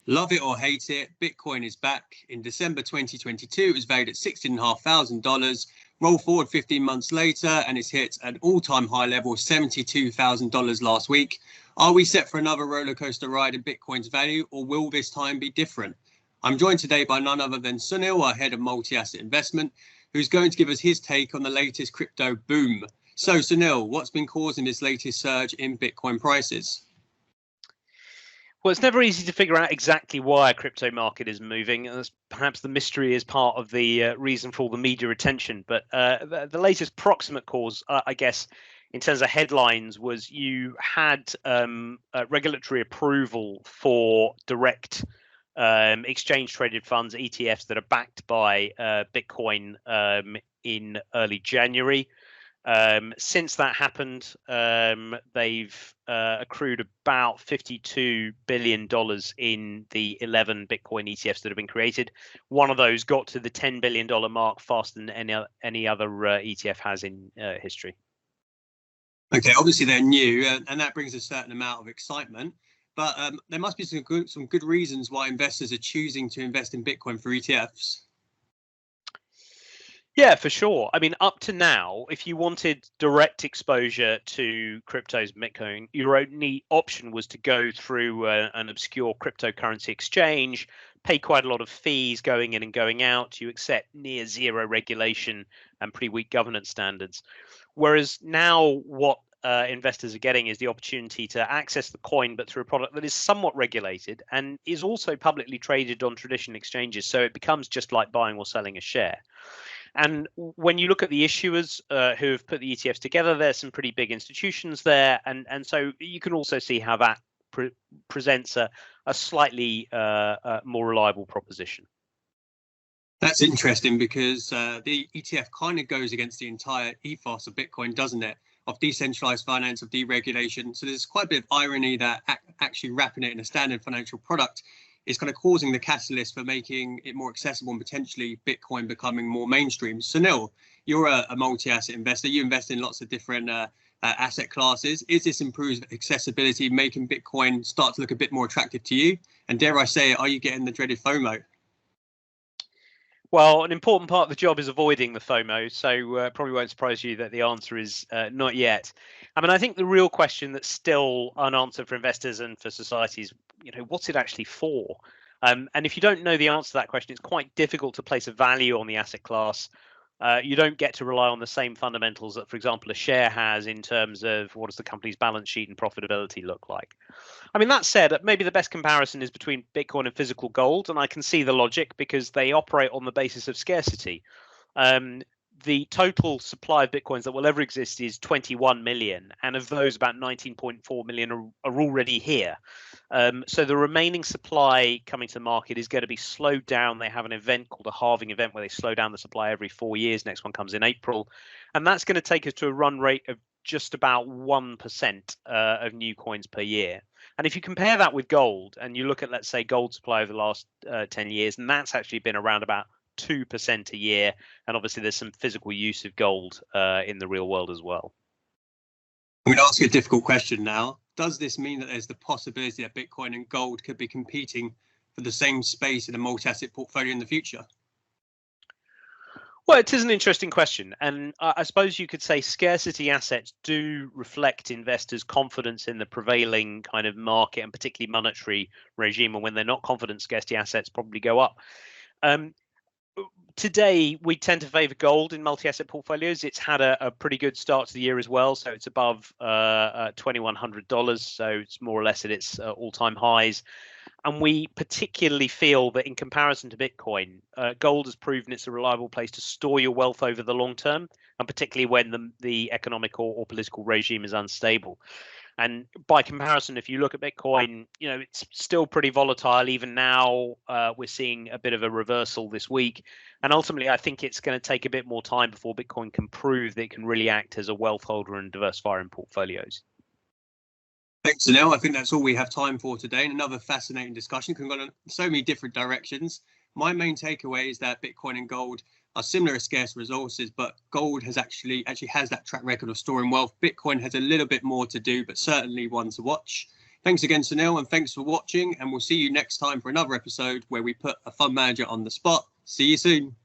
Love it or hate it, Bitcoin is back. In December 2022, it was valued at $16,500. Roll forward 15 months later, and it's hit an all-time high level of $72,000 last week. Are we set for another roller coaster ride in Bitcoin's value, or will this time be different? I'm joined today by none other than Sunil, our head of multi-asset investment, who's going to give us his take on the latest crypto boom. So, Sunil, what's been causing this latest surge in Bitcoin prices? Well, it's never easy to figure out exactly why a crypto market is moving. And perhaps the mystery is part of the reason for all the media attention. But the latest proximate cause, I guess, in terms of headlines, was you had regulatory approval for direct exchange-traded funds, ETFs, that are backed by Bitcoin in early January. Since that happened, they've accrued about $52 billion in the 11 Bitcoin ETFs that have been created. One of those got to the $10 billion mark faster than any other ETF has in history. Okay, obviously they're new, and that brings a certain amount of excitement. But there must be some good reasons why investors are choosing to invest in Bitcoin for ETFs. Yeah, for sure. I mean, up to now, if you wanted direct exposure to cryptos and Bitcoin, your only option was to go through an obscure cryptocurrency exchange, pay quite a lot of fees going in and going out. You accept near zero regulation and pretty weak governance standards. Whereas now what investors are getting is the opportunity to access the coin, but through a product that is somewhat regulated and is also publicly traded on traditional exchanges. So it becomes just like buying or selling a share. And when you look at the issuers who have put the ETFs together, there's some pretty big institutions there. And so you can also see how that presents a slightly more reliable proposition. That's interesting because the ETF kind of goes against the entire ethos of Bitcoin, doesn't it? Of decentralized finance, of deregulation. So there's quite a bit of irony that actually wrapping it in a standard financial product is kind of causing the catalyst for making it more accessible and potentially Bitcoin becoming more mainstream. Sunil, you're a multi-asset investor. You invest in lots of different asset classes. Is this improved accessibility making Bitcoin start to look a bit more attractive to you? And dare I say, are you getting the dreaded FOMO? Well, an important part of the job is avoiding the FOMO, so probably won't surprise you that the answer is not yet. I mean, I think the real question that's still unanswered for investors and for society is, what's it actually for? And if you don't know the answer to that question, it's quite difficult to place a value on the asset class. You don't get to rely on the same fundamentals that, for example, a share has in terms of what does the company's balance sheet and profitability look like. I mean, that said, maybe the best comparison is between Bitcoin and physical gold, and I can see the logic because they operate on the basis of scarcity. The total supply of Bitcoins that will ever exist is 21 million, and of those, about 19.4 million are already here. So the remaining supply coming to the market is going to be slowed down. They have an event called a halving event where they slow down the supply every 4 years. Next one comes in April, and that's going to take us to a run rate of just about 1% of new coins per year. And if you compare that with gold and you look at, let's say, gold supply over the last 10 years, and that's actually been around about 2% a year. And obviously there's some physical use of gold in the real world as well. I'm going to ask you a difficult question now. Does this mean that there's the possibility that Bitcoin and gold could be competing for the same space in a multi-asset portfolio in the future? Well, it is an interesting question. And I suppose you could say scarcity assets do reflect investors' confidence in the prevailing kind of market and particularly monetary regime. And when they're not confident, scarcity assets probably go up. Today, we tend to favor gold in multi-asset portfolios. It's had a pretty good start to the year as well. So it's above $2,100. So it's more or less at its all-time highs. And we particularly feel that in comparison to Bitcoin, gold has proven it's a reliable place to store your wealth over the long term, and particularly when the economic or political regime is unstable. And by comparison, if you look at Bitcoin, it's still pretty volatile. Even now, we're seeing a bit of a reversal this week. And ultimately, I think it's going to take a bit more time before Bitcoin can prove that it can really act as a wealth holder and diversifier in portfolios. Thanks, Sunil. I think that's all we have time for today. And another fascinating discussion can go in so many different directions. My main takeaway is that Bitcoin and gold are similar as scarce resources, but gold has actually has that track record of storing wealth. Bitcoin has a little bit more to do, but certainly one to watch. Thanks again, Sunil, and thanks for watching. And we'll see you next time for another episode where we put a fund manager on the spot. See you soon.